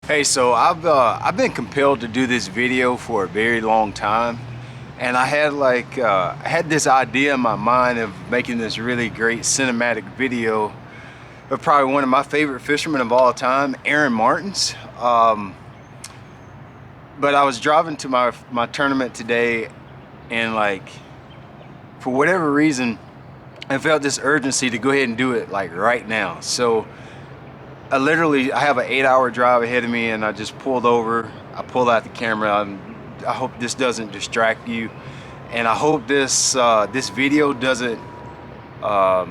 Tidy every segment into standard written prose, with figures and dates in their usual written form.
Hey, so I've been compelled to do this video for a very long time, and I had this idea in my mind of making this really great cinematic video of probably one of my favorite fishermen of all time, Aaron Martens. But I was driving to my tournament today, and for whatever reason, I felt this urgency to go ahead and do it like right now. So I have an 8-hour drive ahead of me, and I just pulled over. I pulled out the camera. I hope this doesn't distract you, and I hope this video doesn't. I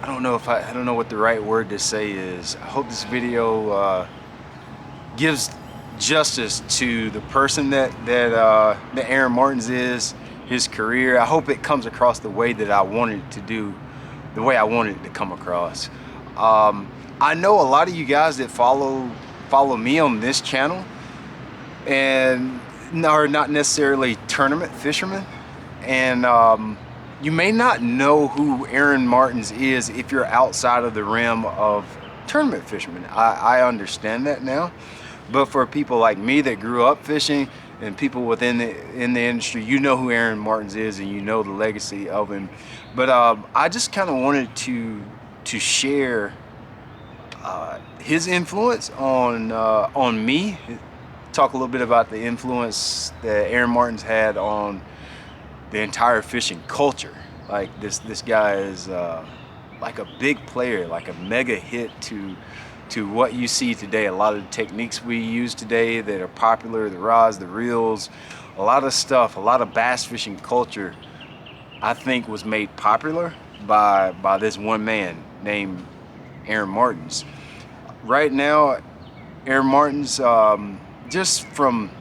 don't know what the right word to say is. I hope this video gives justice to the person that Aaron Martens is, his career. I hope it comes across the way that I wanted it to do, the way I wanted it to come across. I know a lot of you guys that follow me on this channel and are not necessarily tournament fishermen, and you may not know who Aaron Martens is if you're outside of the realm of tournament fishermen. I understand that now, but for people like me that grew up fishing and people within the industry, you know who Aaron Martens is and you know the legacy of him. But I just kind of wanted to share his influence on me, talk a little bit about the influence that Aaron Martens had on the entire fishing culture. Like this guy is like a big player, like a mega hit to what you see today. A lot of the techniques we use today that are popular, the rods, the reels, a lot of stuff, a lot of bass fishing culture, I think was made popular by this one man named Aaron Martens. Right now, Aaron Martens, just from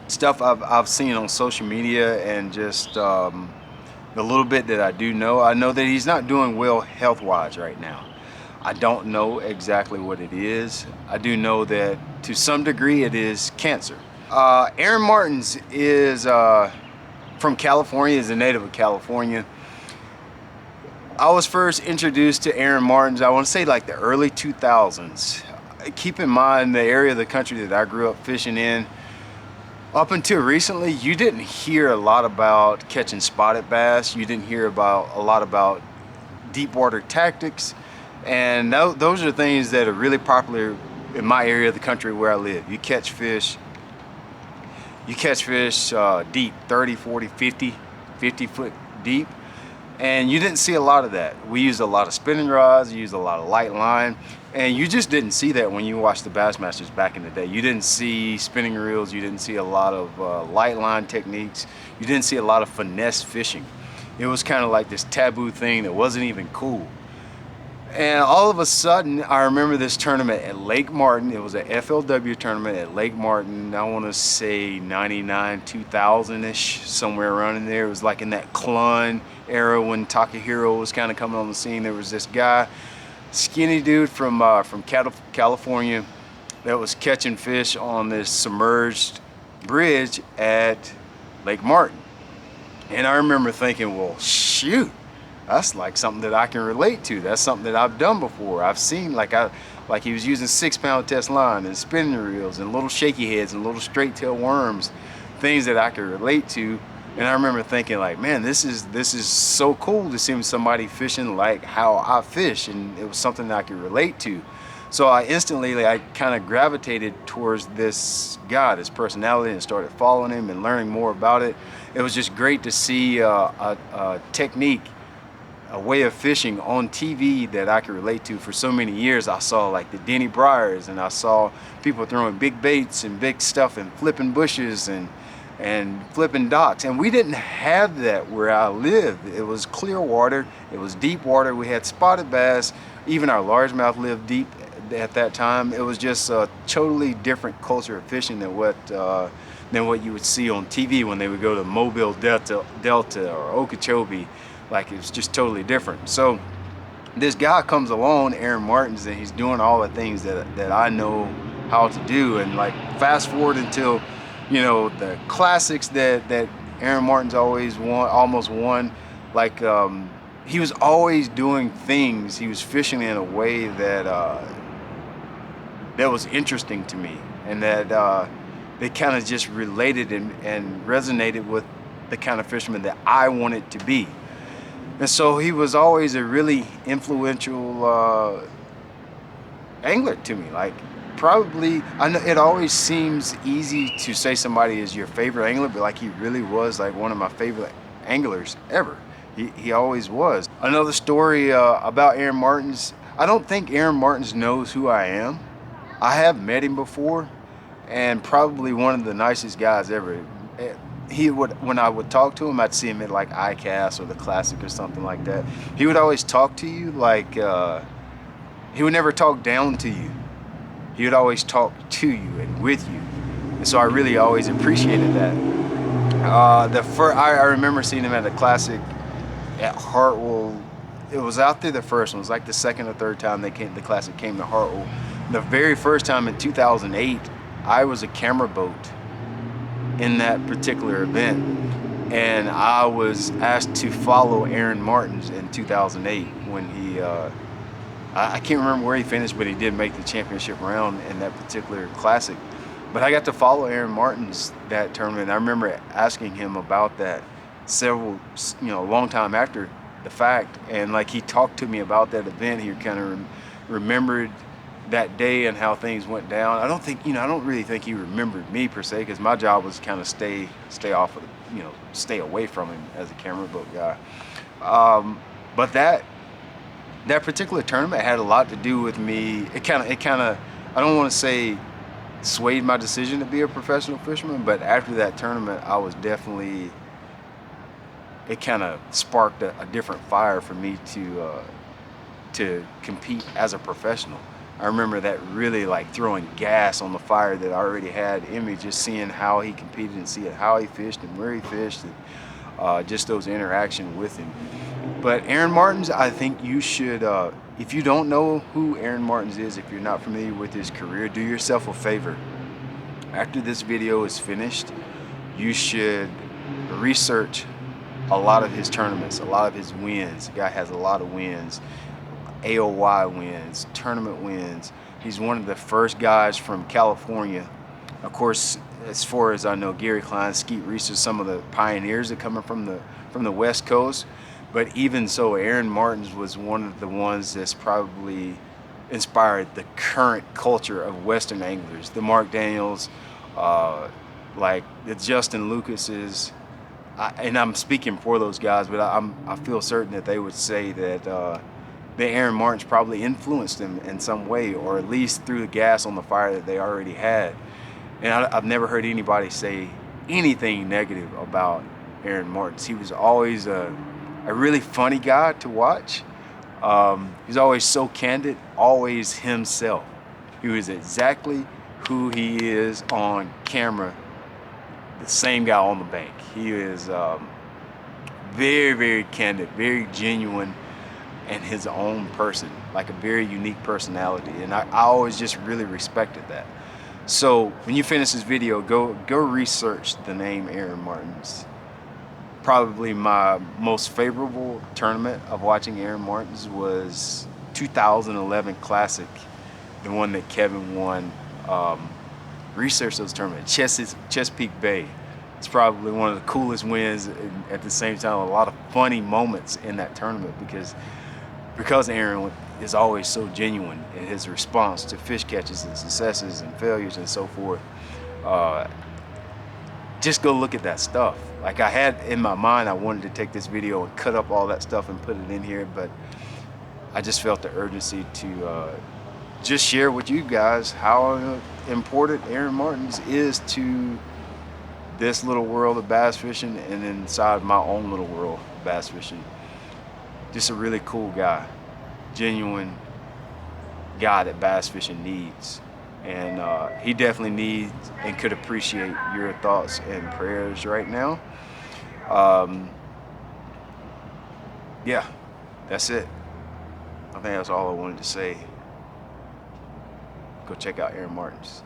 stuff I've seen on social media and just the little bit that I do know, I know that he's not doing well health-wise right now. I don't know exactly what it is. I do know that to some degree it is cancer. Aaron Martens is from California, is a native of California. I was first introduced to Aaron Martens, I want to say like the early 2000s. Keep in mind the area of the country that I grew up fishing in, up until recently, you didn't hear a lot about catching spotted bass. You didn't hear a lot about deep water tactics. And those are things that are really popular in my area of the country where I live. You catch fish deep, 30, 40, 50 foot deep. And you didn't see a lot of that. We used a lot of spinning rods, you used a lot of light line, and you just didn't see that when you watched the Bassmasters back in the day. You didn't see spinning reels, you didn't see a lot of light line techniques, you didn't see a lot of finesse fishing. It was kind of like this taboo thing that wasn't even cool. And all of a sudden, I remember this tournament at Lake Martin. It was a FLW tournament at Lake Martin. I want to say 99, 2000-ish, somewhere around in there. It was like in that Clun era when Takahiro was kind of coming on the scene. There was this guy, skinny dude from California, that was catching fish on this submerged bridge at Lake Martin. And I remember thinking, well, shoot, that's like something that I can relate to. That's something that I've done before. I've seen like he was using 6-pound test line and spinning reels and little shaky heads and little straight tail worms, things that I could relate to. And I remember thinking like, man, this is so cool to see somebody fishing like how I fish, and it was something that I could relate to. So I instantly, I kind of gravitated towards this guy, this personality, and started following him and learning more about it. It was just great to see a technique, a way of fishing on TV that I could relate to. For so many years, I saw like the Denny Bryers, and I saw people throwing big baits and big stuff and flipping bushes and flipping docks. And we didn't have that where I lived. It was clear water, it was deep water. We had spotted bass, even our largemouth lived deep at that time. It was just a totally different culture of fishing than what you would see on TV when they would go to Mobile Delta or Okeechobee. Like, it was just totally different. So this guy comes along, Aaron Martens, and he's doing all the things that I know how to do. And like, fast forward until, you know, the classics that Aaron Martens almost won. Like, he was always doing things. He was fishing in a way that that was interesting to me, and that they kind of just related and resonated with the kind of fisherman that I wanted to be. And so he was always a really influential angler to me. Like, probably, I know it always seems easy to say somebody is your favorite angler, but like, he really was like one of my favorite anglers ever. He always was. Another story about Aaron Martens. I don't think Aaron Martens knows who I am. I have met him before, and probably one of the nicest guys ever. He would, when I would talk to him, I'd see him at like ICAST or the Classic or something like that. He would always talk to you like, he would never talk down to you. He would always talk to you and with you. And so I really always appreciated that. I remember seeing him at a Classic at Hartwell. It was out there the first one. It was like the second or third time the Classic came to Hartwell. The very first time in 2008, I was a camera boat in that particular event, and I was asked to follow Aaron Martens in 2008 when he, I can't remember where he finished, but he did make the championship round in that particular Classic. But I got to follow Aaron Martens that tournament. I remember asking him about that several, a long time after the fact, and like, he talked to me about that event. He kind of remembered that day and how things went down. I don't really think he remembered me per se, because my job was kind of stay off of, stay away from him as a camera boat guy. But that particular tournament had a lot to do with me. It kind of, I don't want to say swayed my decision to be a professional fisherman, but after that tournament, I was definitely, it kind of sparked a different fire for me to compete as a professional. I remember that really like throwing gas on the fire that I already had in me, just seeing how he competed and seeing how he fished and where he fished, and just those interactions with him. But Aaron Martens, I think you should, if you don't know who Aaron Martens is, if you're not familiar with his career, do yourself a favor. After this video is finished, you should research a lot of his tournaments, a lot of his wins. The guy has a lot of wins. AOY wins, tournament wins. He's one of the first guys from California. Of course, as far as I know, Gary Klein, Skeet Reese are some of the pioneers that coming from the West Coast. But even so, Aaron Martens was one of the ones that's probably inspired the current culture of Western anglers. The Mark Daniels, like the Justin Lucases, and I'm speaking for those guys, but I feel certain that they would say that Aaron Martens probably influenced them in some way, or at least threw the gas on the fire that they already had. And I've never heard anybody say anything negative about Aaron Martens. He was always a really funny guy to watch. He's always so candid, always himself. He was exactly who he is on camera, the same guy on the bank. He is very, very candid, very genuine, and his own person, like a very unique personality. And I always just really respected that. So when you finish this video, go research the name Aaron Martens. Probably my most favorable tournament of watching Aaron Martens was 2011 Classic, the one that Kevin won. Research those tournaments. Chesapeake Bay. It's probably one of the coolest wins, and at the same time a lot of funny moments in that tournament, because Aaron is always so genuine in his response to fish catches and successes and failures and so forth. Just go look at that stuff. Like, I had in my mind, I wanted to take this video and cut up all that stuff and put it in here, but I just felt the urgency to just share with you guys how important Aaron Martens is to this little world of bass fishing, and inside my own little world of bass fishing. Just a really cool guy, genuine guy that bass fishing needs. And he definitely needs and could appreciate your thoughts and prayers right now. Yeah, that's it. I think that's all I wanted to say. Go check out Aaron Martens.